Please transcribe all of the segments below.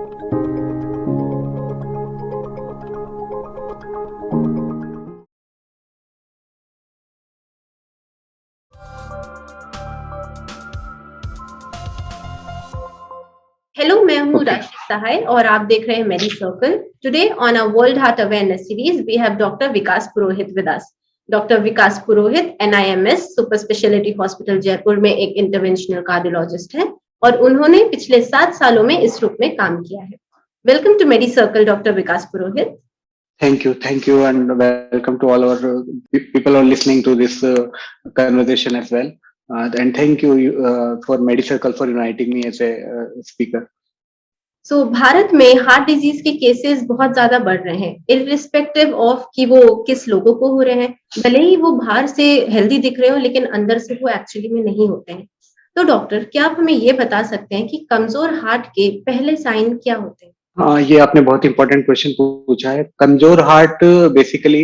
Hello, मैं हूँ okay. राशि सहाय और आप देख रहे हैं MediCircle. Today on a world heart awareness series we have doctor Vikas Purohit with us. Doctor Vikas Purohit NIMS super speciality hospital Jaipur में एक इंटरवेंशनल कार्डियोलॉजिस्ट हैं और उन्होंने पिछले 7 सालों में इस रूप में काम किया है। Welcome to MediCircle doctor Vikas Purohit. Thank you, and welcome to all our people who are listening to this conversation as well. And thank you for MediCircle for inviting me as a speaker. Bharat में heart disease के cases बहुत ज्यादा बढ़ रहे हैं, irrespective of कि वो किस लोगों को हो रहे हैं। भले ही वो बाहर से हेल्दी दिख रहे हो, लेकिन अंदर से वो एक्चुअली में नहीं होते हैं। तो डॉक्टर, क्या आप हमें ये बता सकते हैं कि कमजोर हार्ट के पहले साइन क्या होते हैं? हाँ, ये आपने बहुत इंपॉर्टेंट क्वेश्चन पूछा है। कमजोर हार्ट बेसिकली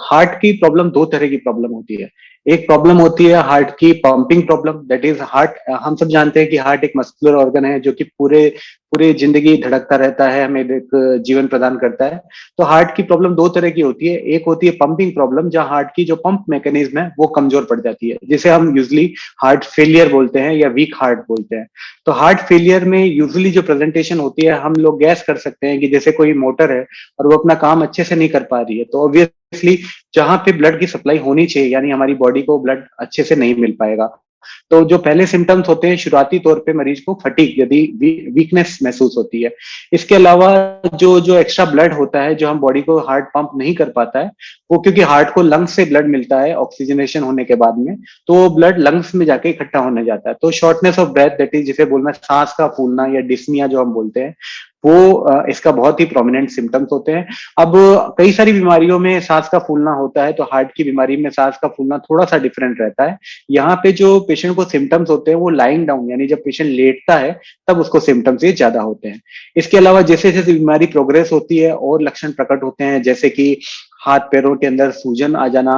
हार्ट की प्रॉब्लम दो तरह की प्रॉब्लम होती है। एक प्रॉब्लम होती है हार्ट की pumping problem, that is heart. हम सब जानते हैं कि हार्ट एक मस्कुलर ऑर्गन है जो कि पूरे पूरे जिंदगी धड़कता रहता है, हमें एक जीवन प्रदान करता है। तो हार्ट की प्रॉब्लम दो तरह की होती है। एक होती है पंपिंग प्रॉब्लम, जहाँ हार्ट की जो पंप मैकेनिज्म है वो कमजोर पड़ जाती है, जिसे हम यूजली हार्ट फेलियर बोलते हैं या वीक हार्ट बोलते हैं। तो हार्ट फेलियर में यूजुअली जो प्रेजेंटेशन होती है, हम लोग गैस कर सकते हैं कि जैसे कोई मोटर है और वो अपना काम अच्छे से नहीं कर पा रही है, तो ऑब्वियसली जहां पे ब्लड की सप्लाई होनी चाहिए, यानी हमारी बॉडी को ब्लड अच्छे से नहीं मिल पाएगा। तो जो पहले सिम्टम्स होते हैं, शुरुआती तौर पे मरीज को फटीग यानी वीकनेस महसूस होती है। इसके अलावा जो जो एक्स्ट्रा ब्लड होता है, जो हम बॉडी को हार्ट पंप नहीं कर पाता है, वो क्योंकि हार्ट को लंग्स से ब्लड मिलता है ऑक्सीजनेशन होने के बाद में, तो वो ब्लड लंग्स में जाके इकट्ठा होने जाता है। तो shortness of breath, that is जिसे बोलना सांस का फूलना या डिस्निया जो हम बोलते हैं, वो इसका बहुत ही प्रोमिनेंट सिम्टम्स होते हैं। अब कई सारी बीमारियों में सांस का फूलना होता है, तो हार्ट की बीमारी में सांस का फूलना थोड़ा सा डिफरेंट रहता है। यहाँ पे जो पेशेंट को सिम्टम्स होते हैं वो लाइंग डाउन, यानी जब पेशेंट लेटता है तब उसको सिम्टम्स ये ज्यादा होते हैं। इसके अलावा जैसे जैसे बीमारी प्रोग्रेस होती है और लक्षण प्रकट होते हैं, जैसे कि हाथ पैरों के अंदर सूजन आ जाना,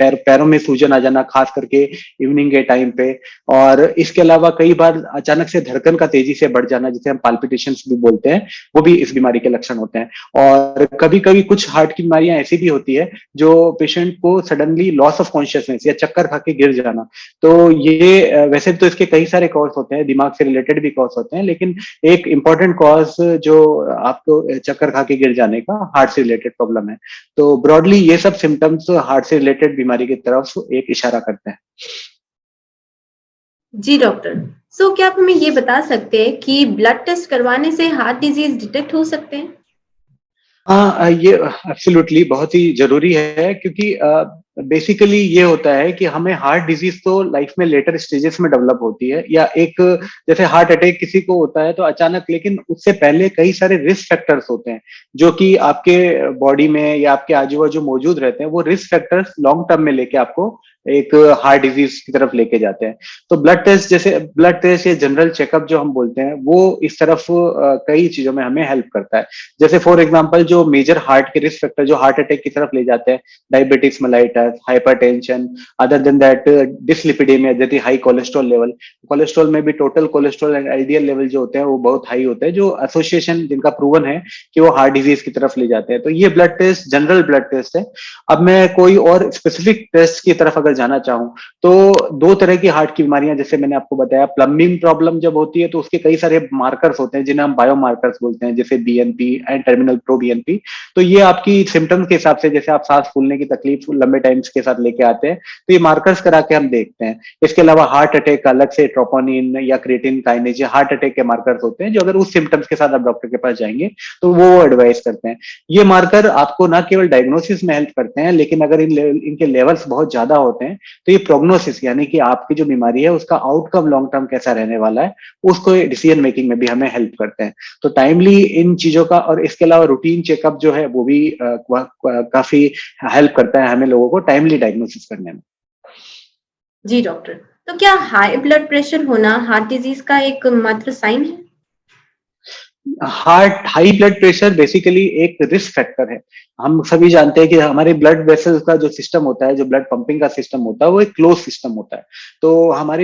पैरों में सूजन आ जाना, खास करके इवनिंग के टाइम पे। और इसके अलावा कई बार अचानक से धड़कन का तेजी से बढ़ जाना, जिसे हम पाल्पिटेशंस भी बोलते हैं, वो भी इस बीमारी के लक्षण होते हैं। और कभी कभी कुछ हार्ट की बीमारियां ऐसी भी होती है जो पेशेंट को सडनली लॉस ऑफ कॉन्शियसनेस या चक्कर खा के गिर जाना। तो ये वैसे तो इसके कई सारे कॉज होते हैं, दिमाग से रिलेटेड भी कॉज होते हैं, लेकिन एक इंपॉर्टेंट कॉज जो आपको चक्कर खा के गिर जाने का हार्ट से रिलेटेड प्रॉब्लम है। तो ब्रॉडली ये सब सिम्टम्स हार्ट से रिलेटेड बीमारी की तरफ एक इशारा करते हैं। जी डॉक्टर। क्या आप हमें ये बता सकते हैं कि ब्लड टेस्ट करवाने से हार्ट डिजीज डिटेक्ट हो सकते हैं? हाँ, ये एब्सोल्युटली बहुत ही जरूरी है, क्योंकि बेसिकली ये होता है कि हमें हार्ट डिजीज तो लाइफ में लेटर स्टेजेस में डेवलप होती है, या एक जैसे हार्ट अटैक किसी को होता है तो अचानक, लेकिन उससे पहले कई सारे रिस्क फैक्टर्स होते हैं जो कि आपके बॉडी में या आपके आजू बाजू मौजूद रहते हैं। वो रिस्क फैक्टर्स लॉन्ग टर्म में लेके आपको एक हार्ट डिजीज की तरफ लेके जाते हैं। तो ब्लड टेस्ट, जैसे ब्लड टेस्ट या जनरल चेकअप जो हम बोलते हैं, वो इस तरफ कई चीजों में हमें हेल्प करता है। जैसे फॉर एग्जांपल जो मेजर हार्ट के रिस्क फैक्टर जो हार्ट अटैक की तरफ ले जाते हैं, diabetics mellitus, hypertension, other than that dyslipidemia, जैसे हाई कोलेस्ट्रॉल लेवल। कोलेस्ट्रॉल में भी total cholesterol and LDL level जो होते हैं वो बहुत हाई होते हैं, जो एसोसिएशन जिनका प्रूवन है कि वो हार्ट डिजीज की तरफ ले जाते हैं। तो ये blood test general blood test है। अब मैं कोई और स्पेसिफिक टेस्ट की तरफ अगर जाना चाहूँ, तो दो तरह की हार्ट की बीमारियां, जैसे मैंने आपको बताया, प्लम्बिंग प्रॉब्लम जब होती है तो उसके कई सारे मार्कर्स होते हैं जिन्हें हम बायोमार्कर्स बोलते हैं, जैसे BNP and terminal pro BNP. तो ये आपकी सिम्टम्स के हिसाब से, जैसे आप सांस फूलने की तकलीफ लंबे टाइम्स के साथ लेके आते हैं, तो ये मार्कर्स करा के हम देखते हैं। इसके अलावा हार्ट अटैक का अलग से ट्रोपोनिन या क्रिएटिन काइनेज हार्ट अटैक के मार्कर्स होते हैं, जो अगर उस सिम्टम्स के साथ आप डॉक्टर के पास जाएंगे तो वो एडवाइस करते हैं। ये मार्कर आपको ना केवल डायग्नोसिस में हेल्प करते हैं, लेकिन अगर इनके लेवल्स बहुत ज्यादा होते हैं तो ये प्रोग्नोसिस, यानी कि आपकी जो बीमारी है उसका आउटकम लॉन्ग टर्म कैसा रहने वाला है, उसको डिसीजन मेकिंग में भी हमें हेल्प करते हैं। तो टाइमली इन चीजों का, और इसके अलावा रूटीन चेकअप जो है वो भी काफी हेल्प करता है हमें लोगों को टाइमली डायग्नोसिस करने में। जी डॉक्टर। क्या हाई ब्लड प्रेशर होना हार्ट डिजीज का एक मात्र साइन है? हाई ब्लड प्रेशर बेसिकली एक रिस्क फैक्टर है। हम सभी जानते हैं कि हमारे ब्लड वेसल्स का जो सिस्टम होता है, जो ब्लड पंपिंग का सिस्टम होता है, वो एक क्लोज सिस्टम होता है। तो हमारी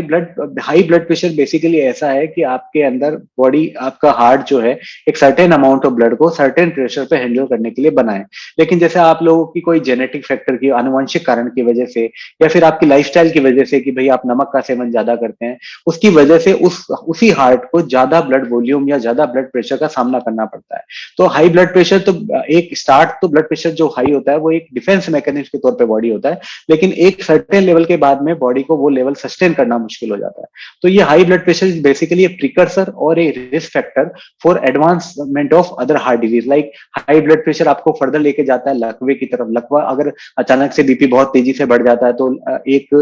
हाई ब्लड प्रेशर बेसिकली ऐसा है कि आपके अंदर बॉडी, आपका हार्ट जो है, एक सर्टेन अमाउंट ऑफ ब्लड को सर्टेन प्रेशर पे हैंडल करने के लिए बना है। लेकिन जैसे आप लोगों की कोई जेनेटिक फैक्टर की, आनुवंशिक कारण की वजह से, या फिर आपकी लाइफस्टाइल की वजह से कि भाई आप नमक का सेवन ज्यादा करते हैं, उसकी वजह से उसी हार्ट को ज्यादा ब्लड वॉल्यूम या ज्यादा ब्लड प्रेशर का सामना करना पड़ता है। तो हाई ब्लड प्रेशर तो एक स्टार्ट, तो ब्लड प्रेशर जो हाई होता है वो एक डिफेंस मैकेनिज्म के तौर पे बॉडी होता है, लेकिन एक सर्टेन लेवल के बाद में बॉडी को वो लेवल सस्टेन करना मुश्किल हो जाता है। तो ये high blood pressure is basically a precursor और a risk factor for advancement of other heart disease. Like high blood pressure आपको फर्दर लेके जाता है लकवे की तरफ। लकवा अगर अचानक से बीपी बहुत तेजी से बढ़ जाता है तो एक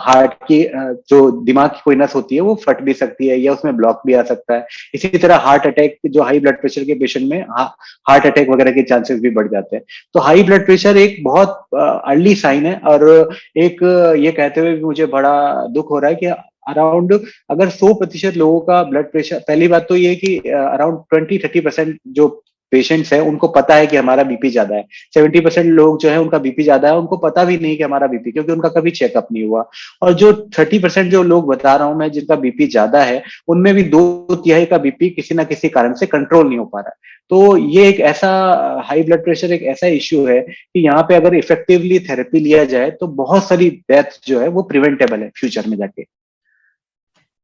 हार्ट की जो दिमाग की कोई नस होती है वो फट भी सकती है, या उसमें ब्लॉक भी आ सकता है। इसी तरह हार्ट अटैक, जो हाई ब्लड प्रेशर के पेशेंट में हार्ट अटैक वगैरह के चांसेस भी बढ़ जाते हैं। तो हाई ब्लड प्रेशर एक बहुत अर्ली साइन है। और एक ये कहते हुए भी मुझे बड़ा दुख हो रहा है कि अराउंड अगर 100% लोगों का ब्लड प्रेशर, पहली बात तो ये कि अराउंड 20-30% जो पेशेंट्स है उनको पता है कि हमारा बीपी ज्यादा है। 70% लोग जो है उनका बीपी ज्यादा है, उनको पता भी नहीं कि हमारा बीपी, क्योंकि उनका कभी चेकअप नहीं हुआ। और जो 30% जो लोग बता रहा हूं मैं जिनका बीपी ज्यादा है, उनमें भी 2/3 का बीपी किसी ना किसी कारण से कंट्रोल नहीं हो पा रहा है। तो ये एक ऐसा, हाई ब्लड प्रेशर एक ऐसा इश्यू है कि यहाँ पे अगर इफेक्टिवली थेरेपी लिया जाए तो बहुत सारी डेथ जो है वो प्रिवेंटेबल है फ्यूचर में जाके।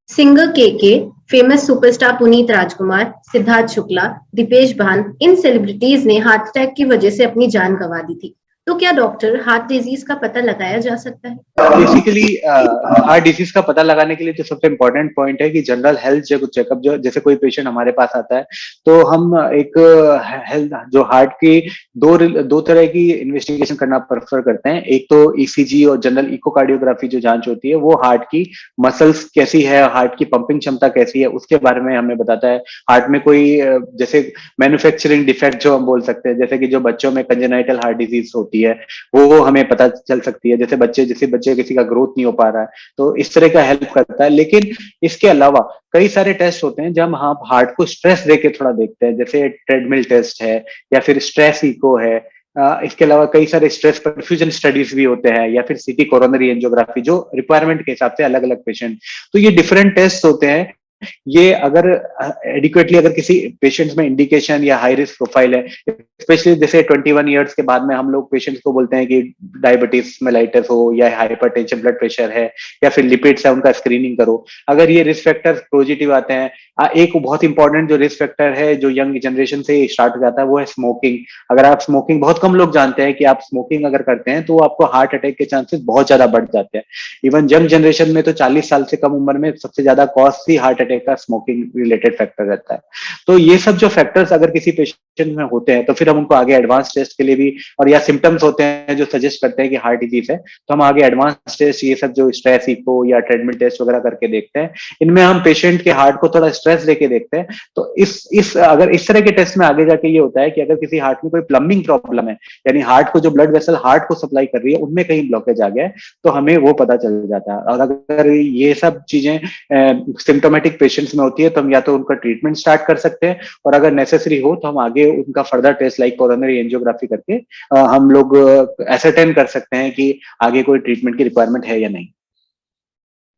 सिंगर के, फेमस सुपरस्टार पुनीत राजकुमार, सिद्धार्थ शुक्ला, दीपेश भान, इन सेलिब्रिटीज ने हार्ट अटैक की वजह से अपनी जान गंवा दी थी। तो क्या डॉक्टर हार्ट डिजीज का पता लगाया जा सकता है? बेसिकली हार्ट डिसीज का पता लगाने के लिए जो सबसे इम्पोर्टेंट पॉइंट है कि जनरल हेल्थ चेकअप, जो जैसे कोई पेशेंट हमारे पास आता है तो हम एक हेल्थ, जो हार्ट की दो तरह की इन्वेस्टिगेशन करना प्रेफर करते हैं। एक तो ईसीजी और जनरल इकोकार्डियोग्राफी जो जांच होती है, वो हार्ट की मसल्स कैसी है, हार्ट की पंपिंग क्षमता कैसी है, उसके बारे में हमें बताता है। हार्ट में कोई जैसे मैन्युफैक्चरिंग डिफेक्ट जो हम बोल सकते हैं, जैसे कि जो बच्चों में कंजेनाइटल हार्ट डिजीज होती है वो हमें पता चल सकती है। जैसे बच्चे किसी का ग्रोथ नहीं हो पा रहा है, तो इस तरह का हेल्प करता है। लेकिन इसके अलावा कई सारे टेस्ट होते हैं जब हम हार्ट को स्ट्रेस देके थोड़ा देखते हैं, जैसे ट्रेडमिल टेस्ट है या फिर स्ट्रेस इको है। इसके अलावा कई सारे स्ट्रेस परफ्यूजन स्टडीज भी होते हैं, या फिर सीटी कोरोनरी एंजियोग्राफी, जो रिक्वायरमेंट के हिसाब से अलग अलग पेशेंट। तो ये डिफरेंट टेस्ट होते हैं। ये अगर एडिक्वेटली अगर किसी पेशेंट्स में इंडिकेशन या हाई रिस्क प्रोफाइल है, स्पेशली जैसे 21 ईयर्स के बाद में हम लोग पेशेंट्स को बोलते हैं कि डायबिटीज मेलाइटस हो या हाइपरटेंशन, ब्लड प्रेशर है या फिर लिपिड्स है, उनका स्क्रीनिंग करो। अगर ये रिस्क फैक्टर पॉजिटिव आते हैं, एक बहुत इंपॉर्टेंट जो रिस्क फैक्टर है जो यंग जनरेशन से स्टार्ट हो जाता है वो है स्मोकिंग। अगर आप स्मोकिंग, बहुत कम लोग जानते हैं कि आप स्मोकिंग अगर करते हैं तो आपको हार्ट अटैक के चांसेस बहुत ज्यादा बढ़ जाते हैं। इवन यंग जनरेशन में तो 40 साल से कम उम्र में सबसे ज्यादा कॉस्टली हार्ट अटैक का स्मोकिंग रिलेटेड फैक्टर रहता है। तो ये सब जो फैक्टर्स अगर किसी पेशेंट में होते हैं तो फिर हम उनको आगे एडवांस टेस्ट के लिए भी, और या सिम्टम्स होते हैं जो सजेस्ट करते हैं कि हार्ट डिजीज है, तो हम आगे एडवांस टेस्ट, ये सब जो स्ट्रेस इको या ट्रेडमिल टेस्ट वगैरह करके देखते हैं। इनमें हम पेशेंट के हार्ट को थोड़ा स्ट्रेस देके देखते हैं। तो इस अगर इस तरह के टेस्ट में आगे जाके ये होता है कि अगर किसी हार्ट में कोई प्लम्बिंग प्रॉब्लम है, यानी हार्ट को जो ब्लड वेसल हार्ट को सप्लाई कर रही है उनमें कहीं ब्लॉकेज आ गया है, तो हमें वो पता चल जाता है। और अगर ये सब चीजें सिम्टोमेटिक पेशेंट्स में होती है तो हम या तो उनका ट्रीटमेंट स्टार्ट कर सकते हैं, और अगर नेसेसरी हो तो हम आगे उनका further taste like coronary angiography करके हम लोग एसरटेन कर सकते हैं कि आगे कोई ट्रीटमेंट की रिक्वायरमेंट है या नहीं।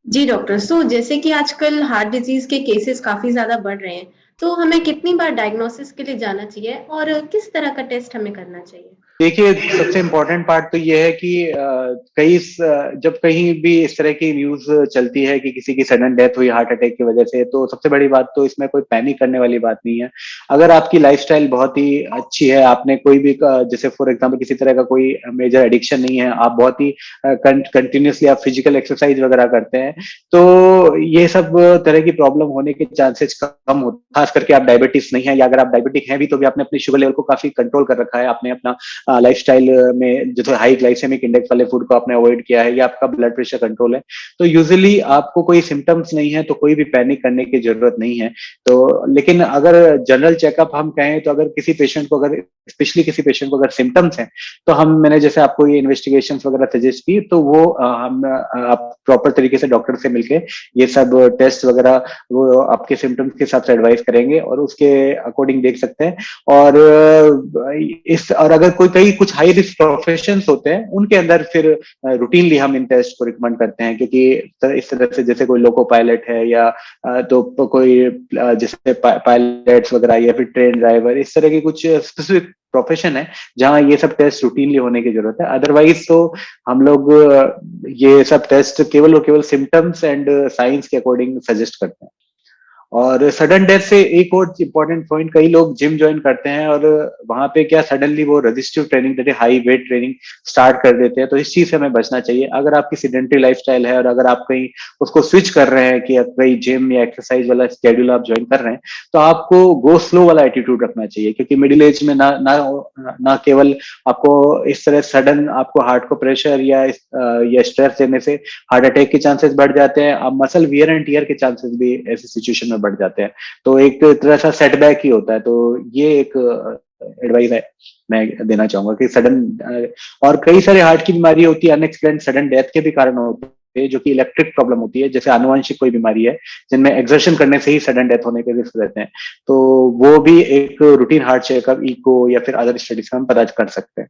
जी डॉक्टर, सो जैसे कि आजकल हार्ट डिजीज के केसेस काफी ज्यादा बढ़ रहे हैं, तो हमें कितनी बार डायग्नोसिस के लिए जाना चाहिए और किस तरह का टेस्ट हमें करना चाहिए? देखिए, सबसे इम्पोर्टेंट पार्ट तो ये है कि जब कहीं भी इस तरह की न्यूज चलती है कि किसी की सडन डेथ हुई हार्ट अटैक की वजह से, तो सबसे बड़ी बात तो इसमें कोई पैनिक करने वाली बात नहीं है। अगर आपकी लाइफस्टाइल बहुत ही अच्छी है, आपने कोई भी जैसे फॉर एग्जांपल किसी तरह का कोई मेजर एडिक्शन नहीं है, आप बहुत ही कंटिन्यूसली आप फिजिकल एक्सरसाइज वगैरह करते हैं, तो ये सब तरह की प्रॉब्लम होने के चांसेस कम होते हैं। खास करके आप डायबिटीज नहीं है, या अगर आप डायबिटिक हैं भी तो भी आपने अपनी शुगर लेवल को काफी कंट्रोल कर रखा है, आपने अपना लाइफस्टाइल में जो हाई ग्लाइसेमिक इंडेक्स वाले फूड को आपने अवॉइड किया है या आपका ब्लड प्रेशर कंट्रोल है, तो यूजुअली आपको कोई सिम्टम्स नहीं है तो कोई भी पैनिक करने की जरूरत नहीं है। तो लेकिन अगर जनरल चेकअप हम कहें तो अगर किसी पेशेंट को अगर स्पेशली किसी पेशेंट को अगर सिम्टम्स हैं तो मैंने जैसे आपको ये इन्वेस्टिगेशंस वगैरह सजेस्ट की, तो वो हम आप प्रॉपर तरीके से डॉक्टर से मिलके ये सब टेस्ट वगैरह वो आपके सिम्टम्स के हिसाब से एडवाइस करेंगे और उसके अकॉर्डिंग देख सकते हैं। और और अगर कई कुछ हाई रिस्क प्रोफेशंस होते हैं उनके अंदर फिर रूटीनली हम इन टेस्ट को रिकमेंड करते हैं, क्योंकि इस तरह से जैसे कोई लोको पायलट है या तो कोई जैसे पायलट्स वगैरह या फिर ट्रेन ड्राइवर, इस तरह की कुछ स्पेसिफिक प्रोफेशन है जहां ये सब टेस्ट रूटीनली होने की जरूरत है। अदरवाइज तो हम लोग ये सब टेस्ट केवल और केवल सिम्टम्स एंड साइंस के अकॉर्डिंग सजेस्ट करते हैं। और सडन डेथ से एक और इम्पोर्टेंट पॉइंट, कई लोग जिम ज्वाइन करते हैं और वहां पे क्या सडनली वो रेजिस्टिव ट्रेनिंग जैसे हाई वेट ट्रेनिंग स्टार्ट कर देते हैं, तो इस चीज से हमें बचना चाहिए। अगर आपकी सिडेंटरी लाइफस्टाइल है और अगर आप कहीं उसको स्विच कर रहे हैं कि कहीं जिम या एक्सरसाइज वाला स्केड्यूल आप ज्वाइन कर रहे हैं, तो आपको गो स्लो वाला एटीट्यूड रखना चाहिए, क्योंकि मिडिल एज में ना केवल आपको इस तरह सडन आपको हार्ट को प्रेशर या स्ट्रेस देने से हार्ट अटैक के चांसेस बढ़ जाते हैं, अब मसल वियर एंड टियर के चांसेस भी ऐसी सिचुएशन में बढ़ जाते हैं। तो एक तरह सा सेटबैक ही होता है। तो ये एक एडवाइस है मैं देना चाहूंगा कि सडन और कई सारे हार्ट की बीमारी होती है अनएक्सप्लेन्ड सडन डेथ के भी कारण होते हैं, जो कि इलेक्ट्रिक प्रॉब्लम होती है, जैसे आनुवंशिक कोई बीमारी है जिनमें एक्सर्शन करने से ही सडन डेथ होने के रिस्क रहते हैं। तो वो भी एक रूटीन हार्ट चेकअप, इको या फिर अदर स्टडीज में हम पता कर सकते हैं।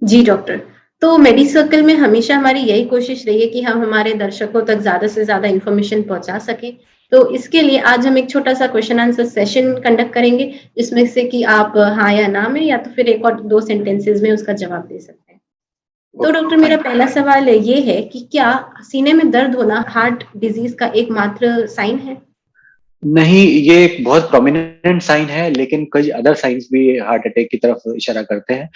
जी डॉक्टर, तो मेडी सर्कल में हमेशा हमारी यही कोशिश रही है कि हम हमारे दर्शकों तक ज्यादा से ज्यादा इन्फॉर्मेशन पहुंचा सकें। तो इसके लिए आज हम एक छोटा सा क्वेश्चन आंसर सेशन कंडक्ट करेंगे, जिसमें से कि आप हाँ या ना में या तो फिर एक और 2 सेंटेंसेस में उसका जवाब दे सकते हैं। तो डॉक्टर, मेरा पहला सवाल ये है कि क्या सीने में दर्द होना हार्ट डिजीज का एकमात्र साइन है? नहीं, ये एक बहुत प्रोमिनेंट साइन है, लेकिन कई अदर साइंस भी हार्ट अटैक की तरफ इशारा करते हैं।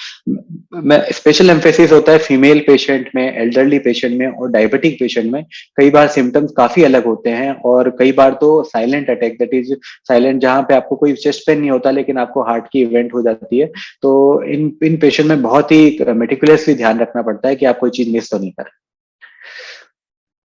मैं स्पेशल एम्फेसिस होता है फीमेल पेशेंट में, एल्डरली पेशेंट में और डायबिटिक पेशेंट में। कई बार सिम्टम्स काफी अलग होते हैं और कई बार तो silent attack, that is silent, जहां पे आपको कोई चेस्ट पेन नहीं होता लेकिन आपको हार्ट की इवेंट हो जाती है। तो इन पेशेंट में बहुत ही मेटिकुलसली ध्यान रखना पड़ता है कि आप कोई चीज मिस तो नहीं करें।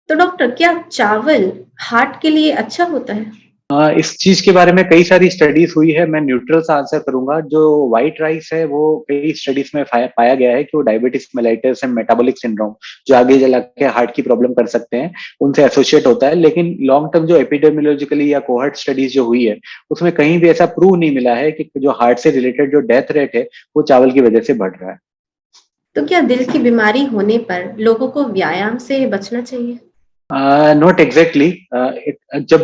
तो डॉक्टर, क्या चावल हार्ट के लिए अच्छा होता है? इस चीज के बारे में कई सारी स्टडीज हुई है, मैं न्यूट्रल सा आंसर करूंगा। जो व्हाइट राइस है वो कई स्टडीज में पाया गया है कि वो diabetes mellitus and metabolic syndrome, जो आगे चला के हार्ट की प्रॉब्लम कर सकते हैं, उनसे एसोसिएट होता है। लेकिन लॉन्ग टर्म जो एपिडेमियोलॉजिकली या कोहर्ट स्टडीज जो हुई है उसमें कहीं भी ऐसा प्रूव नहीं मिला है कि जो हार्ट से रिलेटेड जो डेथ रेट है वो चावल की वजह से बढ़ रहा है। तो क्या दिल की बीमारी होने पर लोगों को व्यायाम से बचना चाहिए? Not exactly. जब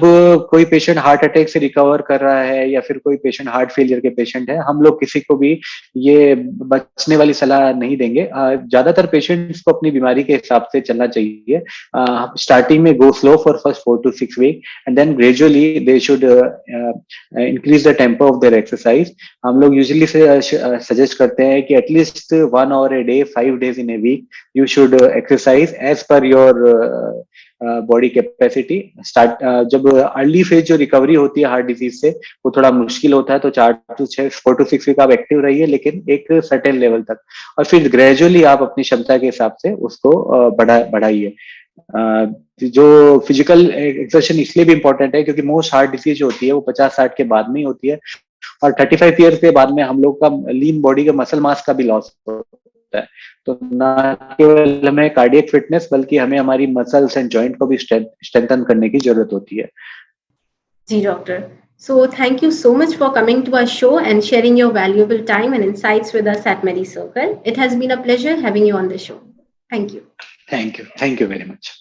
कोई पेशेंट हार्ट अटैक से रिकवर कर रहा है या फिर कोई पेशेंट हार्ट फेलियर के पेशेंट है, हम लोग किसी को भी ये बचने वाली सलाह नहीं देंगे। ज्यादातर पेशेंट्स को अपनी बीमारी के हिसाब से चलना चाहिए। स्टार्टिंग में go slow for first 4 to 6 week and then gradually they should increase the tempo of their exercise. हम लोग यूजुअली सजेस्ट करते हैं कि at least 1 hour a day 5 days in a week you should exercise as per your body capacity. जब early phase जो recovery होती है heart disease से वो थोड़ा मुश्किल होता है, तो 4 to 6 वीक आप एक्टिव रहिए, लेकिन एक सर्टेन लेवल तक, और फिर ग्रेजुअली आप अपनी क्षमता के हिसाब से उसको बढ़ाइए। जो फिजिकल एक्सर्शन इसलिए भी इम्पोर्टेंट है क्योंकि मोस्ट हार्ट डिजीज जो होती है वो 50-60 के बाद में ही होती है, और 35 ईयर्स के बाद में हम लोग का लीन बॉडी का मसल मास का भी लॉस होता है। तो ना केवल हमें कार्डियक फिटनेस बल्कि हमें हमारी मसल्स एंड जॉइंट को भी स्ट्रेंथन करने की जरूरत होती है। जी doctor, so thank you so much for coming to our show and sharing your valuable time and insights with us at MediCircle. It has been a pleasure having you on the show. Thank you. Thank you very much.